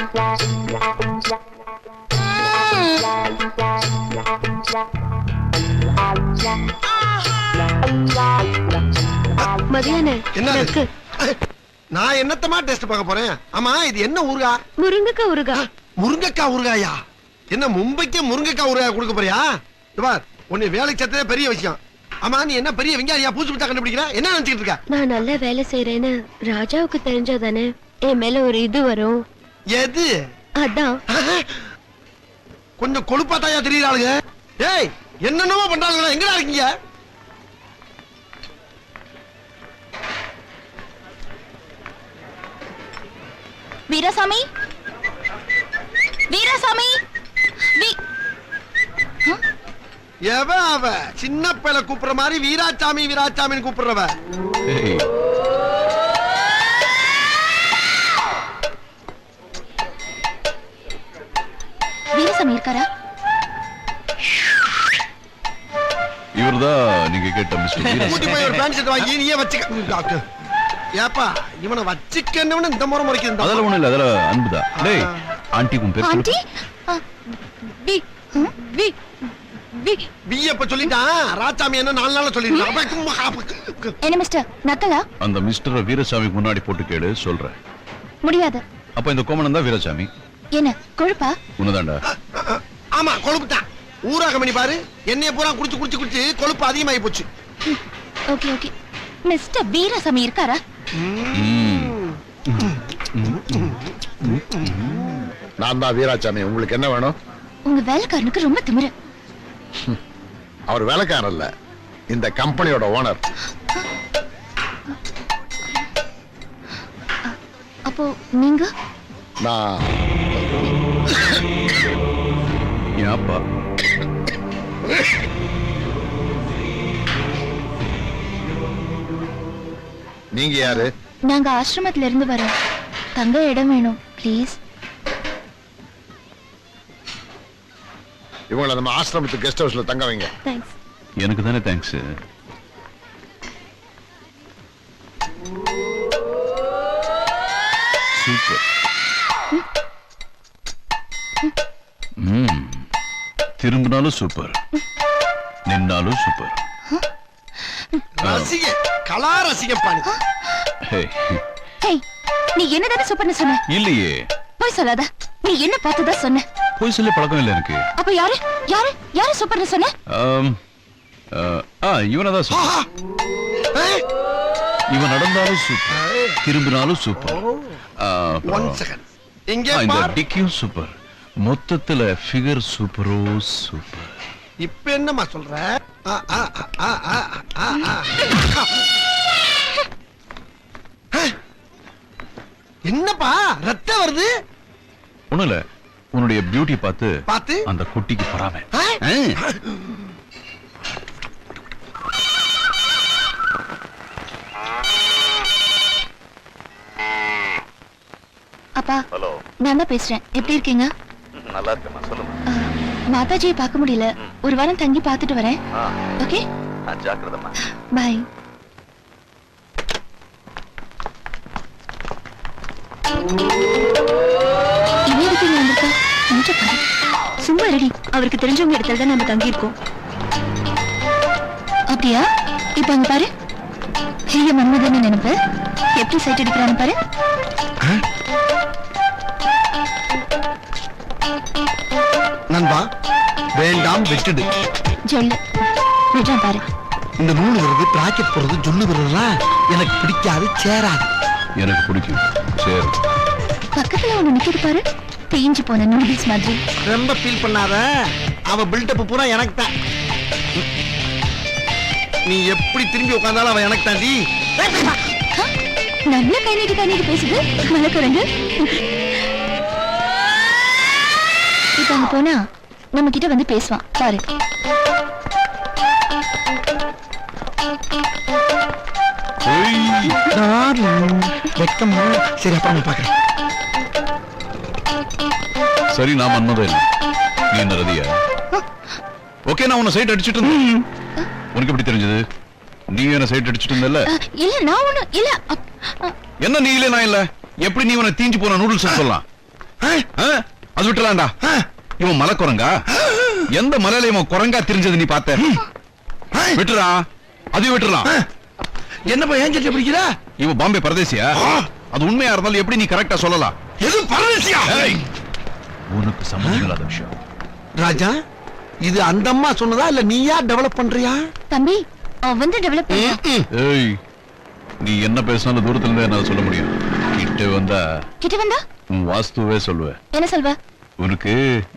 நான் என்னத்தமா டெஸ்ட் பார்க்க போறேன். ஆமா இது என்ன ஊருகா? முருங்கக்காய் ஊறுகாய். முருங்கக்காய் ஊறுகாயா? என்ன மும்பைக்கு முருங்கக்காய் ஊறுகாய் கொடுக்க போறியா? பார் உன்னை வேலைக்கு சேர்த்ததே பெரிய விஷயம். ஆமா நீ என்ன பெரிய விஞ்ஞானியா பூச்சி புத்தா கண்டுபிடிக்கிற? என்ன நினைச்சிட்டு இருக்க? நான் நல்ல வேலை செய்யறேன்னு ராஜாவுக்கு தெரிஞ்சாதானே என் மேல ஒரு இது வரும். எது? அதான் கொஞ்சம் கொழுப்பாத்தாயா தெரியறாளுங்க. ஏய் என்னென்னமோ பண்றாளுங்க. எங்கடா இருக்கீங்க? வீராசாமி, வீராசாமி. எவ அவ சின்ன பையல கூப்பிடுற மாதிரி வீராசாமி வீராசாமின்னு கூப்பிடுறவ. வீராசாமி இருக்காரா? இவர்தான் நீங்க கேட்ட மிஸ்டர். கூட்டி போய் ஒரு பேண்ட் ஷர்ட் வாங்கி நீயே வச்சுக்க. டாக்டர் ஏப்பா இவனை வச்சுக்கன்னு இந்த முறை முறைக்குது. அதெல்லாம் ஒண்ணு இல்ல, அதெல்லாம் அன்புதான். டேய் ஆண்டி உன் பேர் ஆண்டி வி வி வி வியப்ப சொல்லிட்டான். ராஜாமி என்ன 4 நாள்ல சொல்லிட்டான். என்ன மிஸ்டர் நக்கலா? அந்த மிஸ்டர் வீரசாமிக்கு முன்னாடி போட்டு கேளு சொல்றேன். முடியாது. அப்ப இந்த கோமணம் தான் வீரசாமி. என்ன கொழுப்பா? உன்னதாண்டா. ஆமா கொழுப்பு தான். ஊராக மணி பாரு என்னைய பூரா குடிச்சு குடிச்சு குடிச்சு கொழுப்பு அதிகமாகி போச்சு. Okay okay. மிஸ்டர் வீரசாமி இருக்காரா? நான் தான் வீராசாமி. உங்களுக்கு என்ன வேணும்? உங்க வேலைக்காரனுக்கு ரொம்ப திமிரு. அவர் வேலைக்காரன் இல்ல, இந்த கம்பெனியோட ஓனர். அப்போ நீங்க? நான் ஏப்பா நீங்க யாரு? நாங்க ஆசிரமத்துல இருந்து வரோம். தங்க இடம் வேணும் ப்ளீஸ். இவங்கள நம்ம ஆசிரமத்துக்கு கெஸ்ட் ஹவுஸ்ல தங்க வைங்க. தேங்க்ஸ். எனக்கு தானே தேங்க்ஸ். சூப்பர். திரும்பினாலும் சூப்பர், நின்னாலும் சூப்பர். ரசிக கலா ரசிக பாணி. நீ என்னதானே சூப்பர்னு சொன்ன? இல்லையே. போய் சொல்லாத. நீ என்ன பார்த்ததா சொன்ன? போய் சொல்லி பழக்கம் இல்லை எனக்கு. அப்ப யாரு யாரு யாரு சூப்பர்னு சொன்ன? இவனதான் சூப்பர். இவன் நடந்தாலும் சூப்பர், திரும்பினாலும் சூப்பர். இந்த டிக்கியும் சூப்பர். மொத்தத்துல ஃபிகர் சூப்பரோ சூப்பர். இப்ப என்னமா சொல்ற? என்னப்பா ரத்தம் வருது? ஒண்ணும் இல்ல, உன்னுடைய பியூட்டி பார்த்து பார்த்து அந்த குட்டிக்கு பொறாமை. அப்பா ஹலோ, நான் தான் பேசுறேன். எப்படி இருக்கீங்க? நல்லா இருக்கேம்மா, சொல்லுங்க. மாதாஜியை பார்க்க முடியல, ஒரு வாரம் தங்கி பார்த்துட்டு வரேன். ஓகே ஜாக்கிரதம்மா. பை. சும்மா ரெடி. அவருக்கு தெரிஞ்சவங்க இடத்துல தான் நம்ம தங்கி இருக்கோம். அப்படியா? இப்ப அங்க பாரு. ஹீய மன்மதன் நினைப்பு எப்படி சைட் அடிக்கிறான்னு பாரு. நண்பா வேண்டாம் விட்டுடு. ஜொல்லு விடுறான் பாரு. இந்த நூல் வருது, பிராக்கெட் போடுறது, ஜொல்லு வருதுலாம் எனக்கு பிடிக்காது, சேராது. எனக்கு பிடிக்கும், சேரும். பக்கத்துல ஒண்ணு நிக்கிது பாரு, தேஞ்சு போன நூடுல்ஸ் மாதிரி. ரொம்ப ஃபீல் பண்ணாத, அவ பில்டப் பூரா எனக்கு தான். நீ எப்படி திரும்பி உட்கார்ந்தாலும் அவ எனக்கு தாண்டி. நல்ல கை நீட்டி பேசுது மலக்குரங்கு. இப்ப அங்க போனா நம்ம கிட்ட வந்து பேசுவான் பாரு. வெக்கமா? சரி அப்புறம் பாக்குறேன். சரி நான் மன்மதன், நீ என்ன ரதியா? ஓகே, நான் உன்னை சைட் அடிச்சிட்டு இருந்தேன். உனக்கு எப்படி தெரிஞ்சது? நீ என்ன சைட் அடிச்சிட்டு இருந்தல்ல? இல்ல நான் ஒண்ணு இல்ல. என்ன நீ இல்ல நான் இல்ல? எப்படி நீ உன தீஞ்சு போன நூடுல்ஸ் சொல்லலாம்? அது விட்டுலாம்டா. இவன் மலை குரங்கா? எந்த மலையில இவன் குரங்கா தெரிஞ்சது நீ பார்த்த? விட்டுறா, அது விட்டுறலாம். என்னப்பா ஏன் சட்டை பிடிக்கிற? இவன் பாம்பே பரதேசியா? அது உண்மையா இருந்தாலும் எப்படி நீ கரெக்டா சொல்லலாம்? எது பரதேசியா? உனக்கு சம்மந்தம் இல்லாத விஷயம். ராஜா, இது அந்த அம்மா சொன்னதா இல்ல நீயா டெவலப் பண்றியா? தம்பி அவன் வந்து டெவலப் பண்ண. ஏய், நீ என்ன பேசினாலும் தூரத்துல இருந்தே என்னால சொல்ல முடியும். கிட்ட வந்தா உன் வாஸ்துவே சொல்லுவேன். என்ன சொல்வ? உனக்கு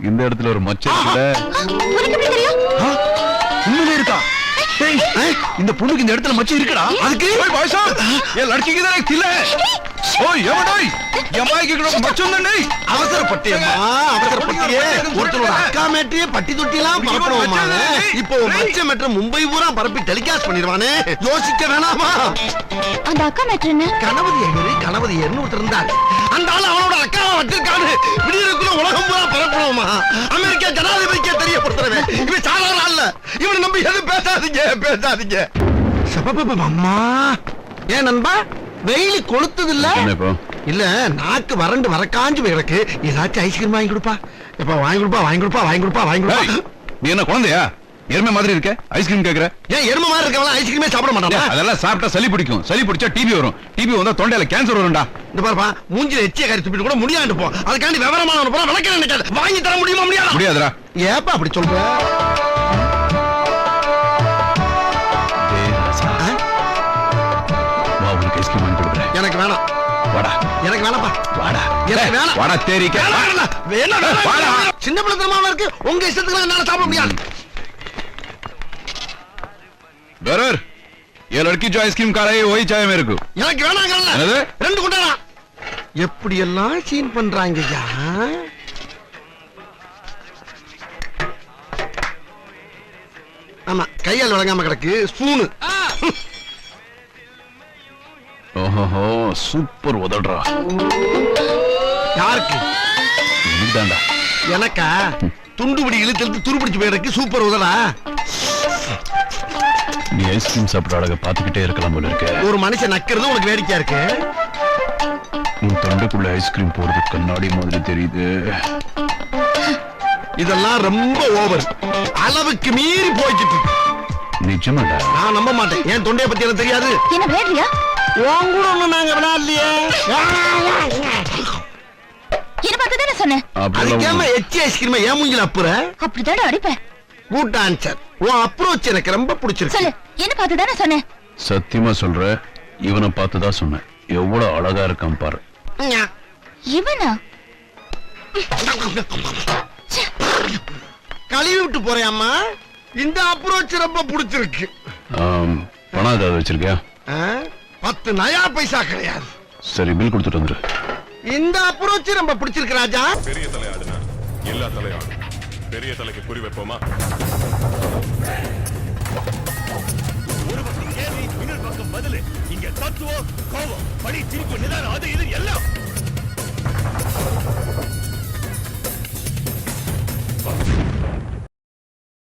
இந்த இடத்துல ஒரு மச்சம் இருக்குல்ல? உனக்கு எப்படி தெரியும்? உண்மையிலே இருக்கா? இந்த பொண்ணுக்கு இந்த இடத்துல மச்சம் இருக்குடா. அதுக்கு ஓய் பாய்சா, ஏ லड़की की तरह தில்ல. ஓய் எவடோய், எம்மாய்க்கு கூட மச்சம் தானே. அவசரப்பட்டியம்மா, அவசரப்பட்டியே. ஒருத்தரோட அக்கா மேட்ரியே பட்டி தொட்டிலாம் பரப்பணுமா? இப்போ மச்ச மேட்ரு மும்பை பூரா பரப்பி டெலிகாஸ்ட் பண்ணிடுவானே, யோசிக்க வேணாமா? அந்த அக்கா மேட்ரு என்ன? கணபதி ஒருத்தர் இருந்தார். அந்த ஆள் அவனோட அக்காவை வச்சிருக்காரு. விடியறதுக்குள்ள உலகம் பூரா பரப்பணுமா? அமெரிக்கா ஜனாதிபதிக்கே தெரியப்படுத்துறவன் இவன் சாதாரண அல்ல. இவனை நம்பி எதுவும் பேசாதீங்க. அம்மா, ஏன் நண்பா வெயில் கொளுத்தது இல்ல? என்ன இப்போ? இல்ல நாக்கு வறண்டு வரக்காஞ்சு போயிருக்கு. ஏதாச்சும் ஐஸ்கிரீம் வாங்கி கொடுப்பா. எப்ப வாங்கி கொடுப்பா. நீ என்ன குழந்தையா? எருமை மாதிரி இருக்க, ஐஸ்கிரீம் கேக்குற? ஏன் எருமை மாதிரி இருக்கவங்க ஐஸ்கிரீமே சாப்பிட மாட்டானா? அதெல்லாம் சாப்பிட்டா சளி பிடிக்கும். சளி பிடிச்சா டிபி வரும். டிபி வந்தா தொண்டையில கேன்சர் வரும்டா. இந்த பாருப்பா, மூஞ்சில எச்சிய கறி துப்பிட்டு கூட முடியாண்டு போ. அதுக்காண்டி விவரமான போற விளக்க நினைக்காது. வாங்கி தர முடியுமா? முடியாதுடா. ஏப்பா அப்படி சொல்ற? ஐஸ்கிரீம் வாங்கி கொடுக்குறேன். எனக்கு வேணாம். வாடா. எனக்கு வேணாப்பா. வாடா. எனக்கு வேணாம். வாடா தேரிக்க. வாடா. சின்ன பிள்ளைத்தனமா இருக்கு. உங்க இஷ்டத்துக்கு என்னால சாப்பிட முடியாது. बेरर, ये लड़की जो आइसक्रीम खा रही है वही चाहिए मेरे को. எனக்கு வேணாங்கறல. என்னது? ரெண்டு குண்டாடா. எப்படி எல்லாம் சீன் பண்றாங்கய்யா. ஆமா, கையால் வழங்காம கிடக்கு ஸ்பூன். ஓஹோ, சூப்பர் உதடுறா. யாருக்கு? நீதான்டா. எனக்கா? துண்டுபிடி இழுத்து துருபிடிச்சு போயிருக்கு. சூப்பர் உதடா. நீ ஐஸ்கிரீம் சாப்பிட அழக பாத்துக்கிட்டே இருக்கலாம் போல இருக்க. ஒரு மனுஷன் நக்கிறது உனக்கு வேடிக்கையா இருக்கு. உன் தொண்டைக்குள்ள ஐஸ்கிரீம் போறது கண்ணாடி மாதிரி தெரியுது. இதெல்லாம் ரொம்ப ஓவர். அளவுக்கு மீறி போய்கிட்டு இருக்கு. நிஜமாடா? நான் நம்ப மாட்டேன். என் தொண்டைய பத்தி எனக்கு தெரியாது. என்ன வேறியா? உன் கூட ஒண்ணு நாங்க விளையாடலையே. என்ன பார்த்து தானே சொன்னேன். அதுக்கேம எச்சி ஐஸ்கிரீம் ஏன் மூஞ்சில அப்புற? அப்படிதான் அடிப்பேன். Good answer. உன் அப்ரோச் எனக்கு ரொம்ப பிடிச்சிருக்கு. சொல்லு, என்ன பார்த்து தானே சொன்னேன். சத்தியமா சொல்ற, இவனை பார்த்துதான் சொன்னேன். எவ்வளவு அழகா இருக்கான் பாரு. இவனா? கழுவி விட்டு போறியாமா? இந்த அப்ரோச் ரொம்ப பிடிச்சிருக்கு. பணம் ஏதாவது வச்சிருக்கியா? 10 நயா பைசா கிடையாது. சரி, பில் கொடுத்துட்டு வந்துரு. இந்த அப்ரோச் ரொம்ப பிடிச்சிருக்கு ராஜா. பெரிய தலை ஆடுனா எல்லா தலையாடும். பெரிய தலைக்கு குறி வைப்போமா? ஒரு பக்கம் கேள்வி, இன்னொரு பக்கம் பதில். இங்க தத்துவம், கோபம், படி, சிரிப்பு, நிதானம், அது இது எல்லாம்